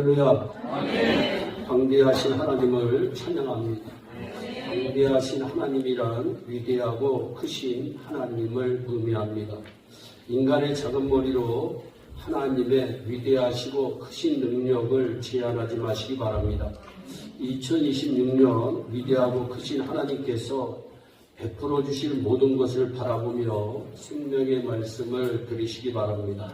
할렐루야. 광대하신 하나님을 찬양합니다. 광대하신 하나님이란 위대하고 크신 하나님을 의미합니다. 인간의 작은 머리로 하나님의 위대하시고 크신 능력을 제한하지 마시기 바랍니다. 2026년 위대하고 크신 하나님께서 베풀어 주실 모든 것을 바라보며 생명의 말씀을 들으시기 바랍니다.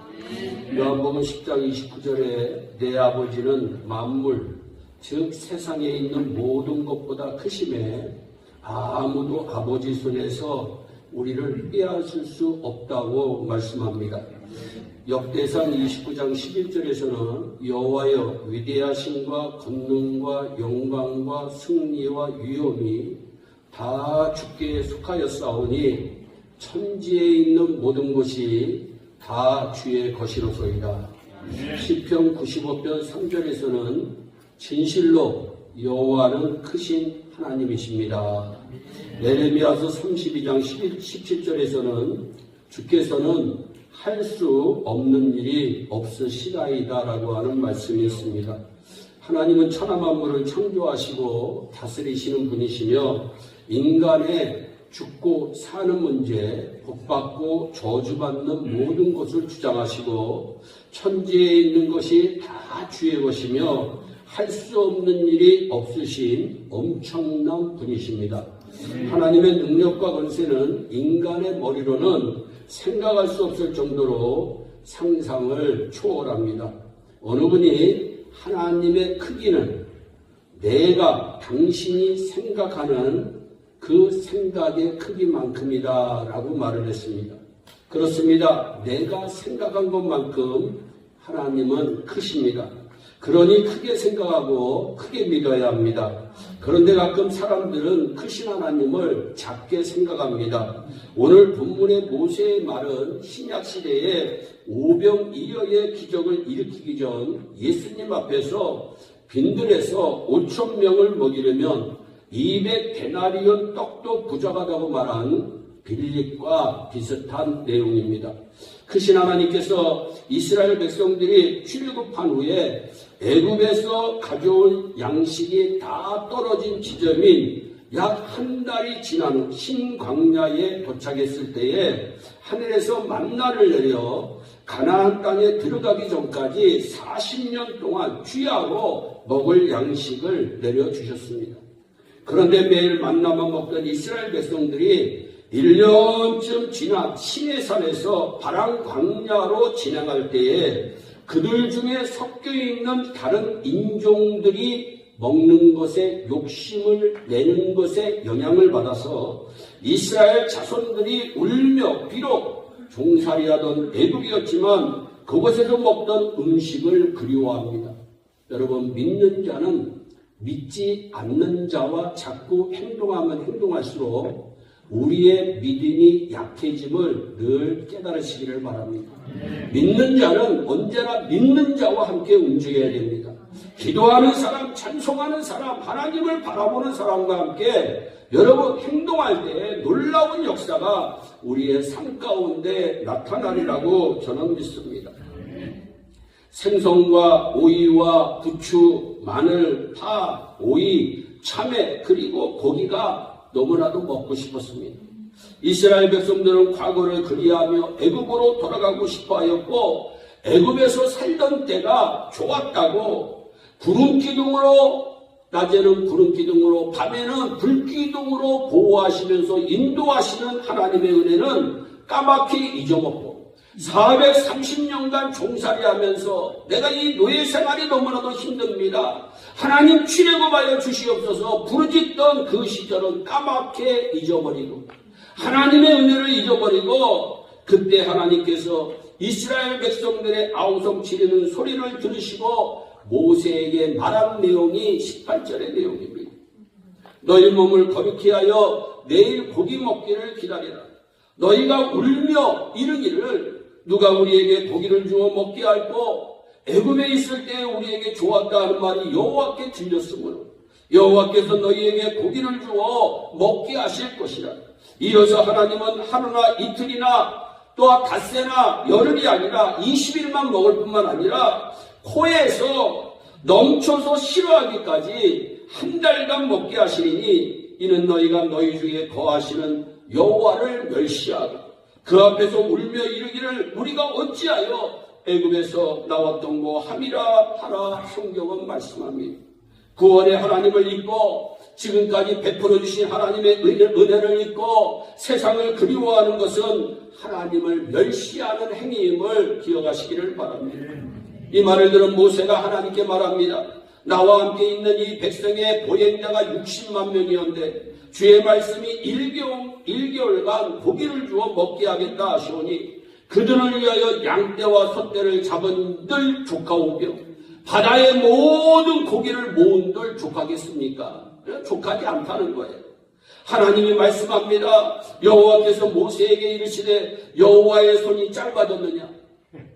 요한복음 10장 29절에 내 아버지는 만물, 즉 세상에 있는 모든 것보다 크심에 아무도 아버지 손에서 우리를 빼앗을 수 없다고 말씀합니다. 역대상 29장 11절에서는 여호와여 위대하심과 권능과 영광과 승리와 위엄이 다 주께 속하였사오니 천지에 있는 모든 것이 다 주의 것이로소이다. 시편 95편 3절에서는 진실로 여호와는 크신 하나님이십니다. 예레미야서 32장 17절에서는 주께서는 할 수 없는 일이 없으시다이다 라고 하는 말씀이 있습니다. 하나님은 천하 만물을 창조하시고 다스리시는 분이시며 인간의 죽고 사는 문제, 복받고 저주받는 모든 것을 주장하시고 천지에 있는 것이 다 주의 것이며 할 수 없는 일이 없으신 엄청난 분이십니다. 하나님의 능력과 권세는 인간의 머리로는 생각할 수 없을 정도로 상상을 초월합니다. 어느 분이 하나님의 크기는 내가 당신이 생각하는 그 생각의 크기만큼이다 라고 말을 했습니다. 그렇습니다. 내가 생각한 것만큼 하나님은 크십니다. 그러니 크게 생각하고 크게 믿어야 합니다. 그런데 가끔 사람들은 크신 하나님을 작게 생각합니다. 오늘 본문의 모세의 말은 신약시대에 오병이어의 기적을 일으키기 전 예수님 앞에서 빈들에서 5,000명을 먹이려면 200데나리온 떡도 부족하다고 말한 빌립과 비슷한 내용입니다. 크신 하나님께서 이스라엘 백성들이 출애굽한 후에 애굽에서 가져온 양식이 다 떨어진 지점인 약 한 달이 지난 후 신광야에 도착했을 때에 하늘에서 만나를 내려 가나안 땅에 들어가기 전까지 40년 동안 귀하고 먹을 양식을 내려주셨습니다. 그런데 매일 만나만 먹던 이스라엘 백성들이 1년쯤 지나 시내산에서 바람 광야로 진행할 때에 그들 중에 섞여 있는 다른 인종들이 먹는 것에 욕심을 내는 것에 영향을 받아서 이스라엘 자손들이 울며 비록 종살이하던 애국이었지만 그곳에서 먹던 음식을 그리워합니다. 여러분, 믿는 자는 믿지 않는 자와 자꾸 행동하면 행동할수록 우리의 믿음이 약해짐을 늘 깨달으시기를 바랍니다. 믿는 자는 언제나 믿는 자와 함께 움직여야 됩니다. 기도하는 사람, 찬송하는 사람, 하나님을 바라보는 사람과 함께 여러분 행동할 때 놀라운 역사가 우리의 삶 가운데 나타나리라고 저는 믿습니다. 생선과 오이와 부추, 마늘, 파, 오이, 참외 그리고 고기가 너무나도 먹고 싶었습니다. 이스라엘 백성들은 과거를 그리하며 애굽으로 돌아가고 싶어 하였고 애굽에서 살던 때가 좋았다고 구름기둥으로 낮에는 구름기둥으로 밤에는 불기둥으로 보호하시면서 인도하시는 하나님의 은혜는 까맣게 잊어먹고 430년간 종살이하면서 내가 이 노예 생활이 너무나도 힘듭니다. 하나님 출애굽하여 주시옵소서 부르짖던 그 시절은 까맣게 잊어버리고 하나님의 은혜를 잊어버리고 그때 하나님께서 이스라엘 백성들의 아우성 지르는 소리를 들으시고 모세에게 말한 내용이 18절의 내용입니다. 너희 몸을 거룩히 하여 내일 고기 먹기를 기다리라. 너희가 울며 이르기를 누가 우리에게 고기를 주어 먹게 할꼬 애굽에 있을 때 우리에게 좋았다 하는 말이 여호와께 들렸으므로 여호와께서 너희에게 고기를 주어 먹게 하실 것이라. 이어서 하나님은 하루나 이틀이나 또한 닷새나 열흘이 아니라 20일만 먹을 뿐만 아니라 코에서 넘쳐서 싫어하기까지 한 달간 먹게 하시리니 이는 너희가 너희 중에 거하시는 여호와를 멸시하고 그 앞에서 울며 이르기를 우리가 어찌하여 애굽에서 나왔던 거 함이라 하라. 성경은 말씀합니다. 구원의 하나님을 잊고 지금까지 베풀어 주신 하나님의 은혜를 잊고 세상을 그리워하는 것은 하나님을 멸시하는 행위임을 기억하시기를 바랍니다. 이 말을 들은 모세가 하나님께 말합니다. 나와 함께 있는 이 백성의 보행자가 60만 명이었는데 주의 말씀이 1개월간 고기를 주어 먹게 하겠다 하시오니 그들을 위하여 양떼와 소떼를 잡은들 족하오며 바다의 모든 고기를 모은들 족하겠습니까? 족하지 않다는 거예요. 하나님이 말씀합니다. 여호와께서 모세에게 이르시되 여호와의 손이 짧아졌느냐?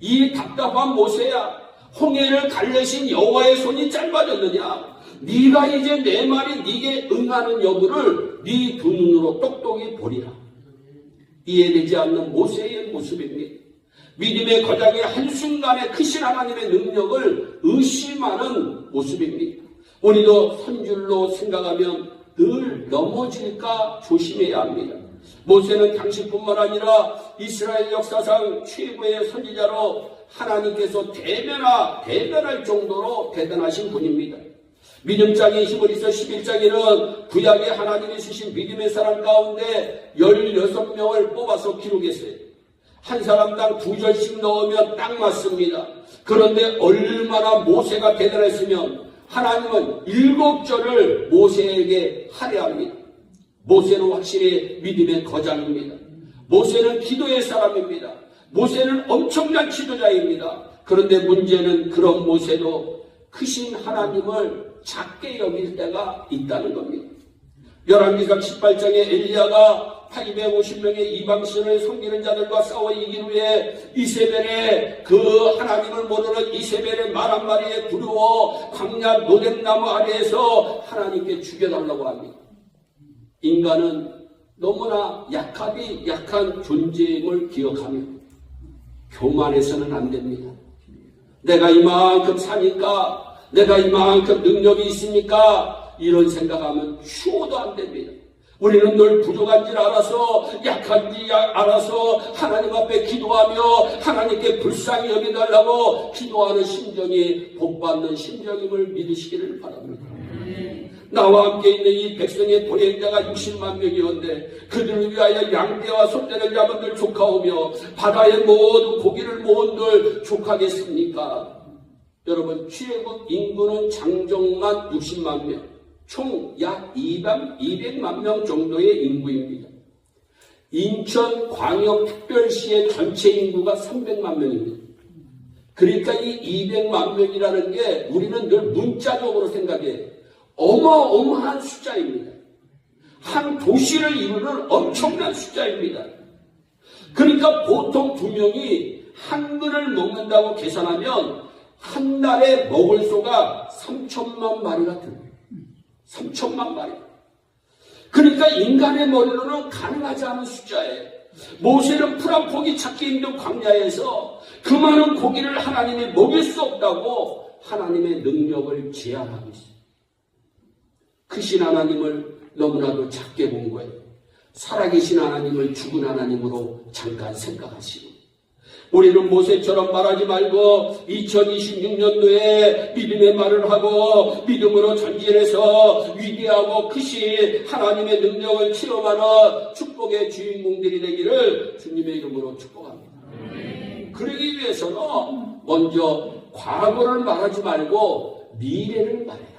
이 답답한 모세야, 홍해를 갈래신 여호와의 손이 짧아졌느냐? 네가 이제 내 말이 네게 응하는 여부를 네 두 눈으로 똑똑히 보리라. 이해되지 않는 모세의 모습입니다. 믿음의 거장의 한순간에 크신 하나님의 능력을 의심하는 모습입니다. 우리도 선줄로 생각하면 늘 넘어질까 조심해야 합니다. 모세는 당시뿐만 아니라 이스라엘 역사상 최고의 선지자로 하나님께서 대면할 정도로 대단하신 분입니다. 믿음장인 히브리서 11장에는 구약에 하나님이 주신 믿음의 사람 가운데 16명을 뽑아서 기록했어요. 한 사람당 2절씩 넣으면 딱 맞습니다. 그런데 얼마나 모세가 대단했으면 하나님은 7절을 모세에게 할애합니다. 모세는 확실히 믿음의 거장입니다. 모세는 기도의 사람입니다. 모세는 엄청난 지도자입니다. 그런데 문제는 그런 모세도 크신 하나님을 작게 여길 때가 있다는 겁니다. 열왕기상 18장에 엘리야가 850명의 이방신을 섬기는 자들과 싸워 이긴 후에 이세벨의 그 하나님을 모르는 이세벨의 말 한마리에 두려워 광야 노뎀나무 아래에서 하나님께 죽여달라고 합니다. 인간은 너무나 약한 존재임을 기억하며 교만해서는 안 됩니다. 내가 이만큼 사니까, 내가 이만큼 능력이 있으니까 이런 생각하면 추워도 안 됩니다. 우리는 늘 부족한 줄 알아서, 약한지 알아서 하나님 앞에 기도하며 하나님께 불쌍히 여겨달라고 기도하는 심정이 복받는 심정임을 믿으시기를 바랍니다. 나와 함께 있는 이 백성의 보행자가 60만 명이었는데 그들을 위하여 양떼와 소떼를 잡은들 족하오며 바다의 모든 고기를 모은들 족하겠습니까? 여러분, 최고 인구는 장정만 60만 명, 총 약 200만 명 정도의 인구입니다. 인천광역특별시의 전체 인구가 300만 명입니다. 그러니까 이 200만 명이라는 게 우리는 늘 문자적으로 생각해요. 어마어마한 숫자입니다. 한 도시를 이루는 엄청난 숫자입니다. 그러니까 보통 2명이 한 그릇을 먹는다고 계산하면 한 달에 먹을 소가 3천만 마리가 됩니다. 3천만 마리. 그러니까 인간의 머리로는 가능하지 않은 숫자예요. 모세는 풀 한 포기 찾기 힘든 광야에서 그 많은 고기를 하나님이 먹일 수 없다고 하나님의 능력을 제한하고 있어요. 크신 하나님을 너무나도 작게 본 거예요. 살아계신 하나님을 죽은 하나님으로 잠깐 생각하시고, 우리는 모세처럼 말하지 말고 2026년도에 믿음의 말을 하고 믿음으로 전진해서 위대하고 크신 하나님의 능력을 체험하는 축복의 주인공들이 되기를 주님의 이름으로 축복합니다. 그러기 위해서는 먼저 과거를 말하지 말고 미래를 말해요.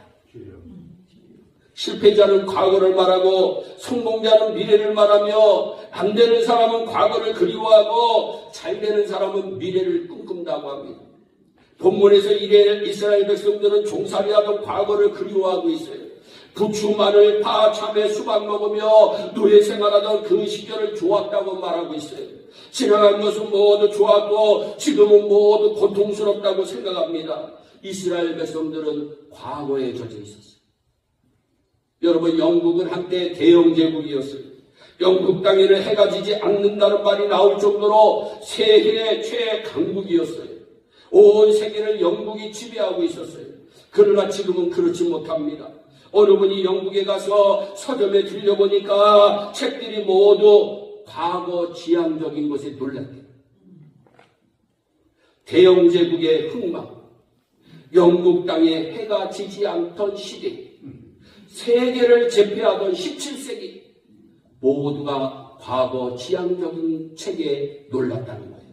실패자는 과거를 말하고 성공자는 미래를 말하며 안 되는 사람은 과거를 그리워하고 잘 되는 사람은 미래를 꿈꾼다고 합니다. 본문에서 이스라엘 백성들은 종살이하던 과거를 그리워하고 있어요. 부추, 마늘, 파, 참외, 수박 먹으며 노예 생활하던 그 시절을 좋았다고 말하고 있어요. 지나간 것은 모두 좋았고 지금은 모두 고통스럽다고 생각합니다. 이스라엘 백성들은 과거에 젖어 있었어요. 여러분, 영국은 한때 대영제국이었어요. 영국 땅에는 해가 지지 않는다는 말이 나올 정도로 세계 최강국이었어요. 온 세계를 영국이 지배하고 있었어요. 그러나 지금은 그렇지 못합니다. 어느 분이 영국에 가서 서점에 들려보니까 책들이 모두 과거 지향적인 것에 놀랐대요. 대영제국의 흥망, 영국 땅에 해가 지지 않던 시대, 세계를 제패하던 17세기, 모두가 과거 지향적인 책에 놀랐다는 거예요.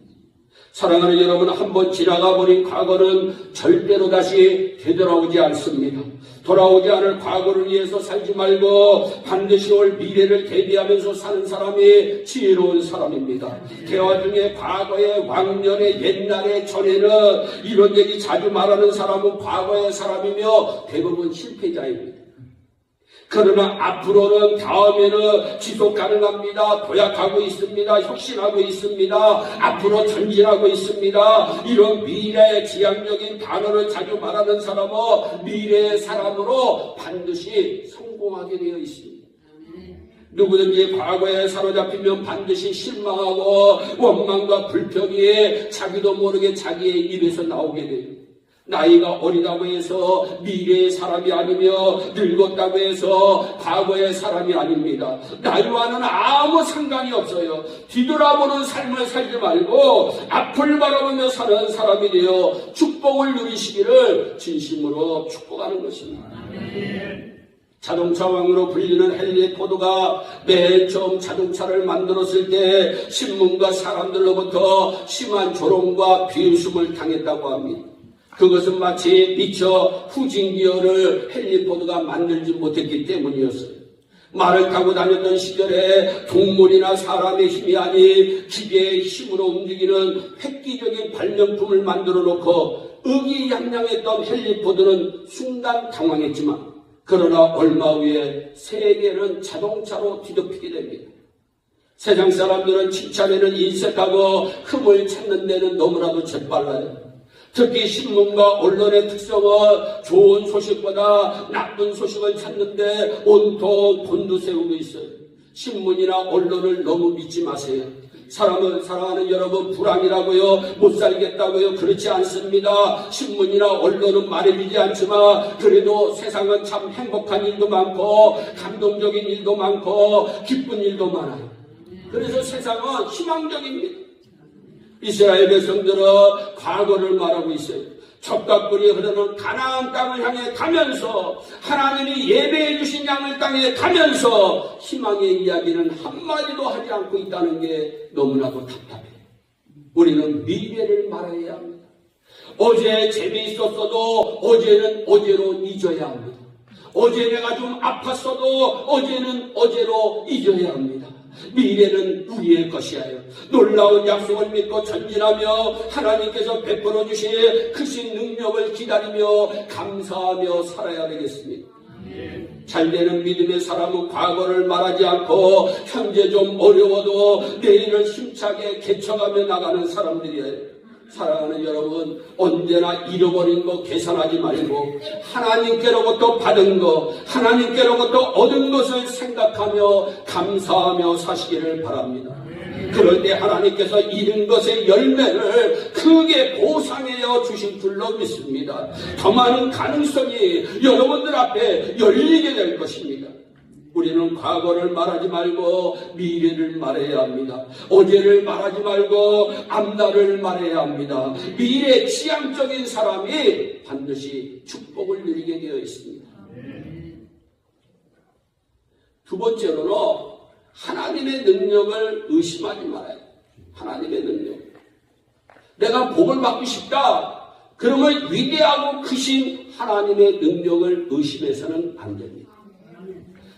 사랑하는 여러분, 한번 지나가 버린 과거는 절대로 다시 되돌아오지 않습니다. 돌아오지 않을 과거를 위해서 살지 말고 반드시 올 미래를 대비하면서 사는 사람이 지혜로운 사람입니다. 대화 중에 과거의 왕년의 옛날의 전에는 이런 얘기 자주 말하는 사람은 과거의 사람이며 대부분 실패자입니다. 그러나 앞으로는 다음에는 지속 가능합니다. 도약하고 있습니다. 혁신하고 있습니다. 앞으로 전진하고 있습니다. 이런 미래의 지향적인 단어를 자주 말하는 사람은 미래의 사람으로 반드시 성공하게 되어 있습니다. 누구든지 과거에 사로잡히면 반드시 실망하고 원망과 불평이 자기도 모르게 자기의 입에서 나오게 됩니다. 나이가 어리다고 해서 미래의 사람이 아니며 늙었다고 해서 과거의 사람이 아닙니다. 나이와는 아무 상관이 없어요. 뒤돌아보는 삶을 살지 말고 앞을 바라보며 사는 사람이 되어 축복을 누리시기를 진심으로 축복하는 것입니다. 자동차 왕으로 불리는 헨리 포드가 맨 처음 자동차를 만들었을 때 신문과 사람들로부터 심한 조롱과 비웃음을 당했다고 합니다. 그것은 마치 미처 후진기어를 헨리 포드가 만들지 못했기 때문이었어요. 말을 타고 다녔던 시절에 동물이나 사람의 힘이 아닌 기계의 힘으로 움직이는 획기적인 발명품을 만들어 놓고 의기양양했던 헨리 포드는 순간 당황했지만 그러나 얼마 후에 세계는 자동차로 뒤덮이게 됩니다. 세상 사람들은 칭찬에는 인색하고 흠을 찾는 데는 너무나도 재빨라요. 특히 신문과 언론의 특성은 좋은 소식보다 나쁜 소식을 찾는데 온통 곤두세우고 있어요. 신문이나 언론을 너무 믿지 마세요. 사람을 사랑하는 여러분, 불안이라고요? 못 살겠다고요? 그렇지 않습니다. 신문이나 언론은 말해주지 않지만 그래도 세상은 참 행복한 일도 많고 감동적인 일도 많고 기쁜 일도 많아요. 그래서 세상은 희망적입니다. 이스라엘 백성들은 과거를 말하고 있어요. 젖과 꿀이 흐르는 가나안 땅을 향해 가면서 하나님이 예배해 주신 양을 땅에 가면서 희망의 이야기는 한마디도 하지 않고 있다는 게 너무나도 답답해요. 우리는 미래를 말해야 합니다. 어제 재미있었어도 어제는 어제로 잊어야 합니다. 어제 내가 좀 아팠어도 어제는 어제로 잊어야 합니다. 미래는 우리의 것이에요. 놀라운 약속을 믿고 전진하며 하나님께서 베풀어 주실 크신 능력을 기다리며 감사하며 살아야 되겠습니다. 잘되는 믿음의 사람은 과거를 말하지 않고 현재 좀 어려워도 내일을 힘차게 개척하며 나가는 사람들이에요. 사랑하는 여러분, 언제나 잃어버린 거 계산하지 말고 하나님께로부터 받은 거, 하나님께로부터 얻은 것을 생각하며 감사하며 사시기를 바랍니다. 그럴 때 하나님께서 잃은 것의 열매를 크게 보상하여 주실 줄로 믿습니다. 더 많은 가능성이 여러분들 앞에 열리게 될 것입니다. 우리는 과거를 말하지 말고 미래를 말해야 합니다. 어제를 말하지 말고 앞날을 말해야 합니다. 미래 지향적인 사람이 반드시 축복을 누리게 되어 있습니다. 두 번째로는 하나님의 능력을 의심하지 말아요. 하나님의 능력. 내가 복을 받고 싶다. 그러면 위대하고 크신 하나님의 능력을 의심해서는 안 됩니다.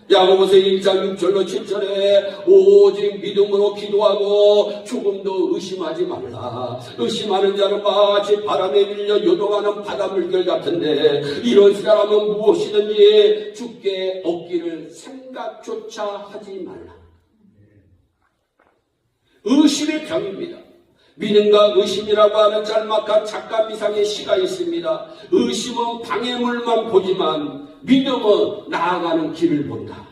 야고보서 1장 6절로 7절에 오직 믿음으로 기도하고 조금도 의심하지 말라. 의심하는 자는 마치 바람에 밀려 요동하는 바닷물결 같은데 이런 사람은 무엇이든지 주께 얻기를 생각조차 하지 말라. 의심의 병입니다. 믿음과 의심이라고 하는 짤막한 작가미상의 시가 있습니다. 의심은 방해물만 보지만 믿음은 나아가는 길을 본다.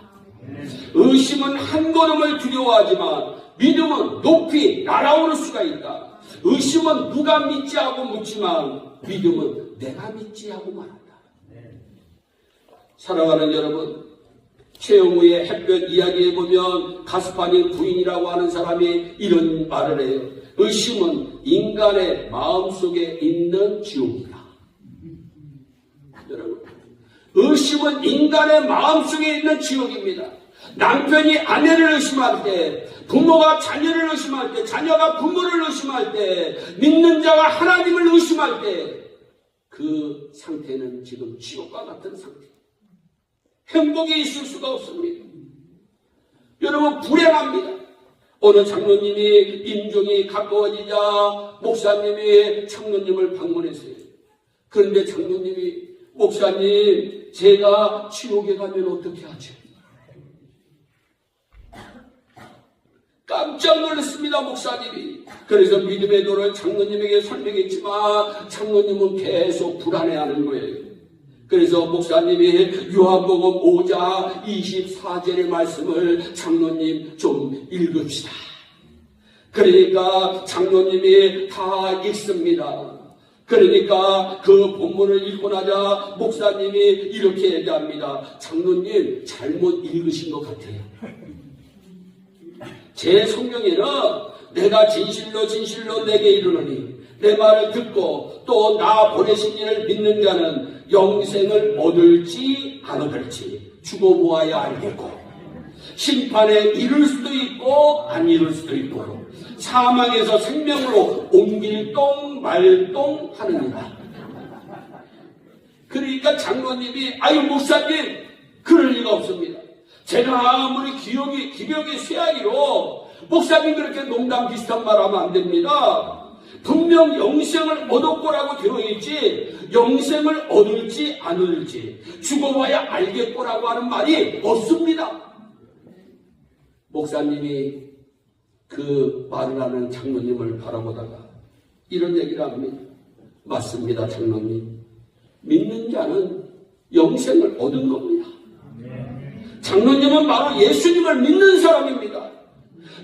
의심은 한 걸음을 두려워하지만 믿음은 높이 날아오를 수가 있다. 의심은 누가 믿지 하고 묻지만 믿음은 내가 믿지 하고 말한다. 사랑하는 여러분, 최영우의 햇볕 이야기에 보면 가스파닌 부인이라고 하는 사람이 이런 말을 해요. 의심은 인간의 마음속에 있는 지옥이다. 여러분, 의심은 인간의 마음속에 있는 지옥입니다. 남편이 아내를 의심할 때, 부모가 자녀를 의심할 때, 자녀가 부모를 의심할 때, 믿는 자가 하나님을 의심할 때, 그 상태는 지금 지옥과 같은 상태. 행복이 있을 수가 없습니다. 여러분, 불행합니다. 어느 장로님이 임종이 가까워지자 목사님이 장로님을 방문했어요. 그런데 장로님이 목사님, 제가 지옥에 가면 어떻게 하죠? 깜짝 놀랐습니다, 목사님이. 그래서 믿음의 도를 장로님에게 설명했지만 장로님은 계속 불안해하는 거예요. 그래서 목사님이 요한복음 5장 24절의 말씀을 장로님 좀 읽읍시다. 그러니까 장로님이 다 읽습니다. 그러니까 그 본문을 읽고 나자 목사님이 이렇게 얘기합니다. 장로님 잘못 읽으신 것 같아요. 제 성경에는 내가 진실로 진실로 내게 이르노니 내 말을 듣고 또 나 보내신 이를 믿는 자는 영생을 얻을지 안 얻을지 죽어 보아야 알겠고 심판에 이를 수도 있고 안 이를 수도 있고 사망에서 생명으로 옮길동 말동 하느니라. 그러니까 장로님이 아유 목사님 그럴 리가 없습니다. 제가 아무리 기력이 쇠하기로 목사님 그렇게 농담 비슷한 말 하면 안 됩니다. 분명 영생을 얻었고라고 되어 있지 영생을 얻을지 안 얻을지 죽어봐야 알겠고라고 하는 말이 없습니다. 목사님이 그 말을 하는 장로님을 바라보다가 이런 얘기를 합니다. 맞습니다, 장로님. 믿는 자는 영생을 얻은 겁니다. 장로님은 바로 예수님을 믿는 사람입니다.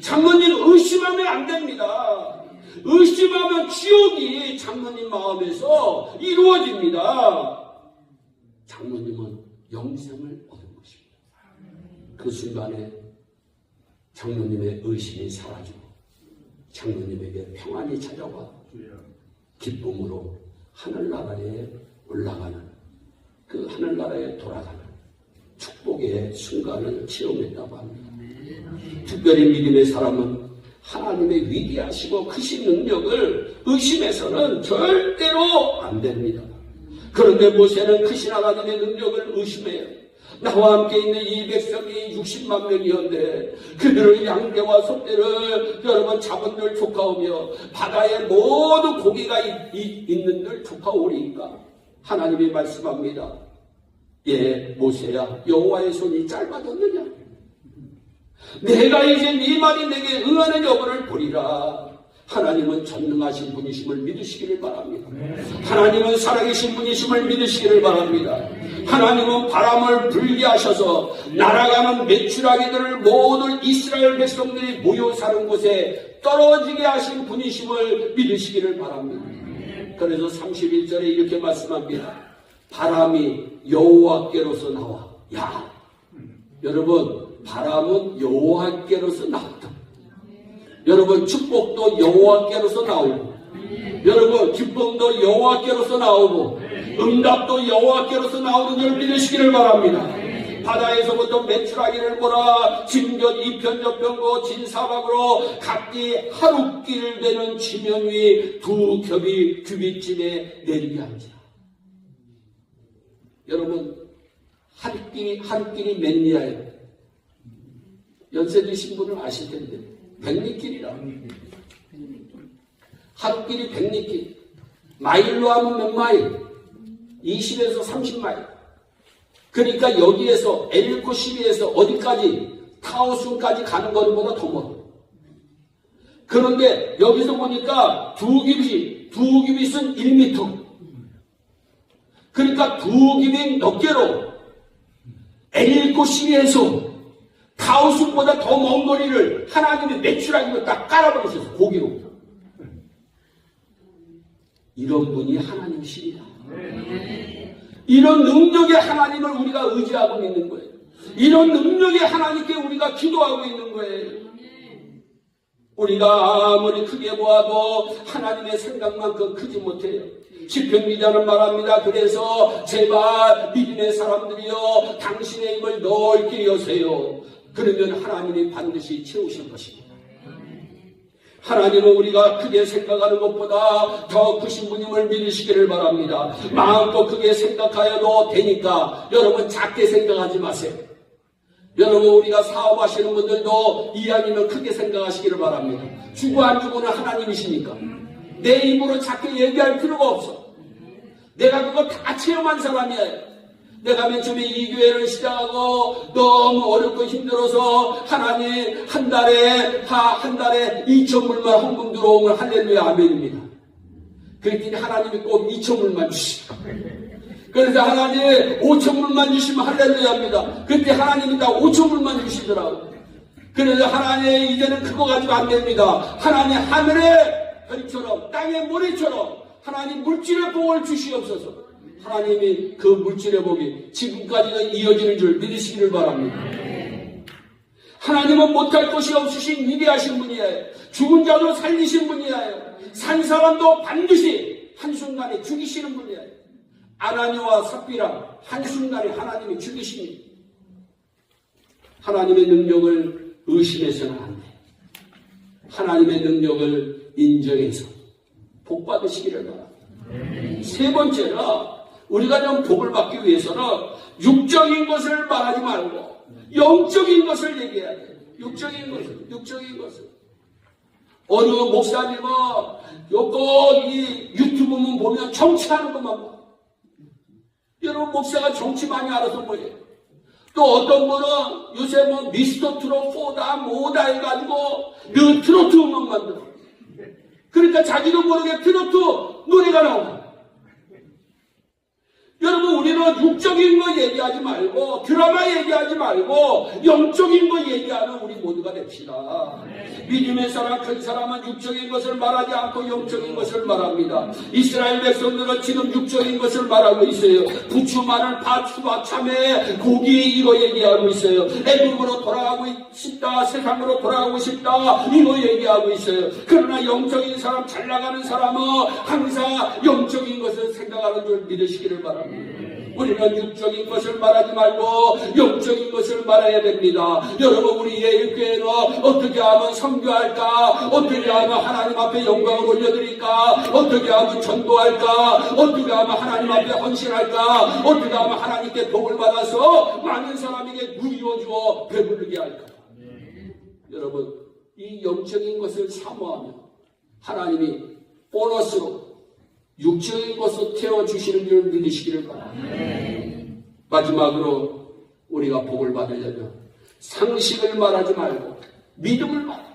장로님 의심하면 안 됩니다. 의심하면 지옥이 장로님 마음에서 이루어집니다. 장로님은 영생을 얻은 것입니다. 그 순간에 장로님의 의심이 사라지고 장로님에게 평안이 찾아와 기쁨으로 하늘나라에 올라가는 그 하늘나라에 돌아가는 축복의 순간을 체험했다고 합니다. 특별히 믿음의 사람은 하나님의 위대하시고 크신 능력을 의심해서는 절대로 안 됩니다. 그런데 모세는 크신 하나님의 능력을 의심해요. 나와 함께 있는 이 백성이 60만 명이었는데 그들을 양떼와 소떼를 여러분 잡은들 쫓아오며 바다에 모든 고기가 있는들 쫓아오리니까 하나님이 말씀합니다. 예, 모세야, 여호와의 손이 짧아졌느냐? 내가 이제 네 말이 내게 응하는 여부를 보리라. 하나님은 전능하신 분이심을 믿으시기를 바랍니다. 하나님은 살아계신 분이심을 믿으시기를 바랍니다. 하나님은 바람을 불게 하셔서 날아가는 메추라기들을 모든 이스라엘 백성들이 모여 사는 곳에 떨어지게 하신 분이심을 믿으시기를 바랍니다. 그래서 31절에 이렇게 말씀합니다. 바람이 여호와께로서 나와. 야, 여러분, 바람은 여호와께로서 나왔다. 여러분, 축복도 여호와께로서 나오고, 여러분, 기쁨도 여호와께로서 나오고, 응답도 여호와께로서 나오는 줄 믿으시기를 바랍니다. 바다에서부터 메추라기를 몰아 진변, 이편저편고 진사박으로 각기 하룻길 되는 지면 위 두 겹이 규빗쯤에 내리게 하지라. 여러분, 하룻길이 몇 리야예요? 연세 드신 분은 아실 텐데 100리길이라. 하룻길이 100리길. 마일로 하면 몇 마일? 20에서 30마일. 그러니까 여기에서 에리코 시리에서 어디까지? 타오순까지 가는 것보다 더 멀어. 그런데 여기서 보니까 두 규빗은 1m. 그러니까 두 규빗 몇 개로 에리코 시리에서 타오순보다 더 먼 거리를 하나님이 메추라기로 딱 깔아버리셔서 고기로. 이런 분이 하나님이십니다. 이런 능력의 하나님을 우리가 의지하고 있는 거예요. 이런 능력의 하나님께 우리가 기도하고 있는 거예요. 우리가 아무리 크게 보아도 하나님의 생각만큼 크지 못해요. 시편 기자는 말합니다. 그래서 제발 믿음의 사람들이여 당신의 힘을 넓게 여세요. 그러면 하나님이 반드시 채우실 것입니다. 하나님은 우리가 크게 생각하는 것보다 더 크신 분임을 믿으시기를 바랍니다. 마음껏 크게 생각하여도 되니까 여러분 작게 생각하지 마세요. 여러분 우리가 사업하시는 분들도 이왕이면 크게 생각하시기를 바랍니다. 주고 안 주고는 하나님이시니까 내 입으로 작게 얘기할 필요가 없어. 내가 그거 다 체험한 사람이에요. 내가 맨 처음에 이 교회를 시작하고 너무 어렵고 힘들어서 하나님 한 달에 2,000불만 헌금 들어오면 할렐루야 아멘입니다. 그랬더니 하나님이 꼭 2,000불만 주시다. 그래서 하나님 5,000불만 주시면 할렐루야입니다. 그때 하나님이 다 5,000불만 주시더라고. 그래서 하나님 이제는 그거 가지고 안 됩니다. 하나님 하늘의 별처럼 땅의 모래처럼 하나님 물질의 복을 주시옵소서. 하나님이 그 물질의 복이 지금까지도 이어지는 줄 믿으시기를 바랍니다. 하나님은 못할 것이 없으신 위대하신 분이에요. 죽은 자도 살리신 분이에요. 산 사람도 반드시 한순간에 죽이시는 분이에요. 아나니와 삽비라 한순간에 하나님이 죽이십니다. 하나님의 능력을 의심해서는 안 돼요. 하나님의 능력을 인정해서 복 받으시기를 바랍니다. 세 번째로 우리가 좀 복을 받기 위해서는 육적인 것을 말하지 말고 영적인 것을 얘기해야 돼요. 육적인 것을. 어느 목사님은 이 유튜브만 보면 정치하는 것만 봐. 여러분 목사가 정치 많이 알아서 뭐예요? 또 어떤 분은 요새 뭐 미스터 트롯 4다 뭐다 해가지고 그 트로트 음악만 들어. 그러니까 자기도 모르게 트로트 노래가 나오고. 여러분 우리는 육적인 거 얘기하지 말고 드라마 얘기하지 말고 영적인 거 얘기하는 우리 모두가 됩시다. 믿음의 사람 큰 사람은 육적인 것을 말하지 않고 영적인 것을 말합니다. 이스라엘 백성들은 지금 육적인 것을 말하고 있어요. 부추, 마늘, 파, 추가, 참외, 고기 이거 얘기하고 있어요. 애굽으로 돌아가고 싶다, 세상으로 돌아가고 싶다 이거 얘기하고 있어요. 그러나 영적인 사람, 잘 나가는 사람은 항상 영적인 것을 생각하는 줄 믿으시기를 바랍니다. 우리는 육적인 것을 말하지 말고 영적인 것을 말해야 됩니다. 여러분 우리 예일교회는 어떻게 하면 선교할까? 어떻게 하면 하나님 앞에 영광을 올려드릴까? 어떻게 하면 전도할까? 어떻게 하면 하나님 앞에 헌신할까? 어떻게 하면 하나님께 복을 받아서 많은 사람에게 누리워주어 배부르게 할까? 여러분 이 영적인 것을 사모하며 하나님이 보너스로 육적인 것을 태워주시는 줄 믿으시기를 바랍니다. 마지막으로 우리가 복을 받으려면 상식을 말하지 말고 믿음을 말하라.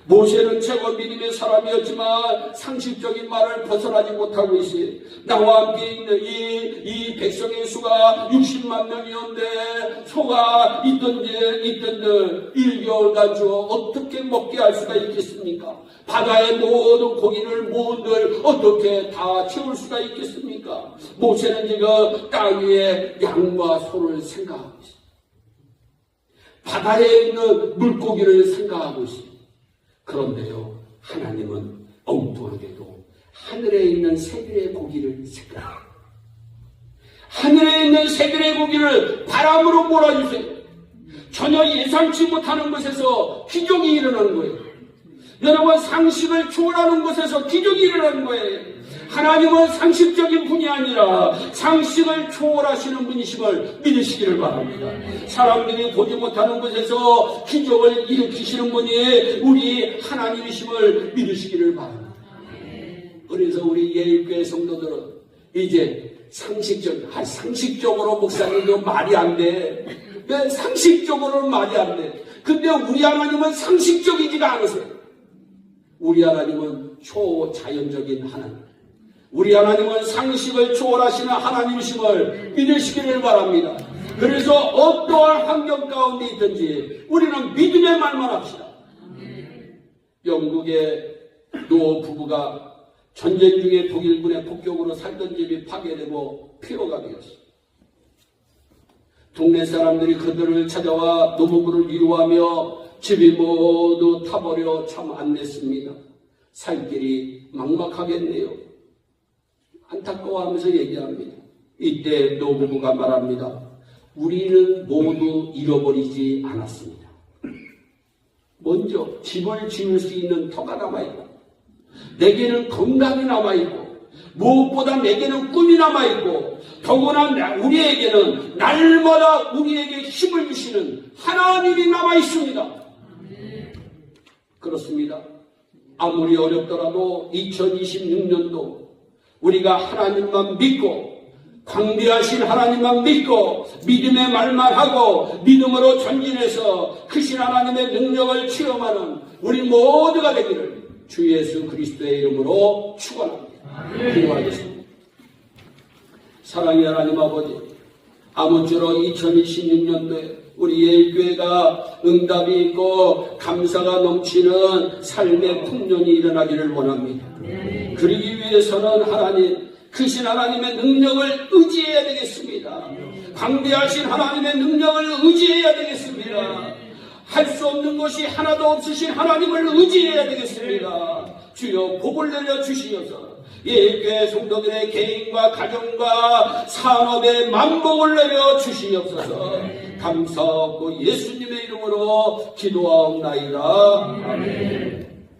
모세는 최고 믿음의 사람이었지만 상식적인 말을 벗어나지 못하고 있어요. 나와 함께 있는 이 백성의 수가 60만 명이었는데 소가 있던들 1개월간 주어 어떻게 먹게 할 수가 있겠습니까? 바다의 모든 고기를 모은들 어떻게 다 채울 수가 있겠습니까? 모세는 지금 땅 위에 양과 소를 생각하고 있어요. 바다에 있는 물고기를 생각하고 있어요. 그런데요, 하나님은 엉뚱하게도 하늘에 있는 새들의 고기를 생각합니다. 하늘에 있는 새들의 고기를 바람으로 몰아주세요. 전혀 예상치 못하는 것에서 기적이 일어나는 거예요. 여러분 상식을 초월하는 것에서 기적이 일어나는 거예요. 하나님은 상식적인 분이 아니라 상식을 초월하시는 분이심을 믿으시기를 바랍니다. 사람들이 보지 못하는 것에서 기적을 일으키시는 분이 우리 하나님이심을 믿으시기를 바랍니다. 그래서 우리 예일교회 성도들은 이제 상식적으로 목사님도 말이 안 돼. 왜 상식적으로는 말이 안 돼. 근데 우리 하나님은 상식적이지가 않으세요. 우리 하나님은 초자연적인 하나님. 우리 하나님은 상식을 초월하시는 하나님이심을 믿으시기를 바랍니다. 그래서 어떠한 환경 가운데 있든지 우리는 믿음의 말만 합시다. 영국의 노 부부가 전쟁 중에 독일군의 폭격으로 살던 집이 파괴되고 피로가 되었어. 동네 사람들이 그들을 찾아와 노부부를 위로하며 집이 모두 타버려 참 안됐습니다. 살 길이 막막하겠네요. 안타까워하면서 얘기합니다. 이때 노부부가 말합니다. 우리는 모두 잃어버리지 않았습니다. 먼저 집을 지을 수 있는 터가 남아있고, 내게는 건강이 남아있고, 무엇보다 내게는 꿈이 남아있고, 더구나 우리에게는 날마다 우리에게 힘을 주시는 하나님이 남아있습니다. 그렇습니다. 아무리 어렵더라도 2026년도 우리가 하나님만 믿고, 광대하신 하나님만 믿고 믿음의 말만 하고 믿음으로 전진해서 크신 하나님의 능력을 체험하는 우리 모두가 되기를 주 예수 그리스도의 이름으로 축원합니다. 기도하겠습니다. 사랑의 하나님 아버지, 아무쪼록 2026년도에 우리 예일교회가 응답이 있고 감사가 넘치는 삶의 풍년이 일어나기를 원합니다. 그러기 위해서는 하나님, 크신 하나님의 능력을 의지해야 되겠습니다. 광대하신 하나님의 능력을 의지해야 되겠습니다. 할 수 없는 것이 하나도 없으신 하나님을 의지해야 되겠습니다. 주여 복을 내려 주시어서 예일교회 성도들의 개인과 가정과 산업에 만복을 내려 주시옵소서. 감사하고 예수님의 이름으로 기도하옵나이다. 아멘.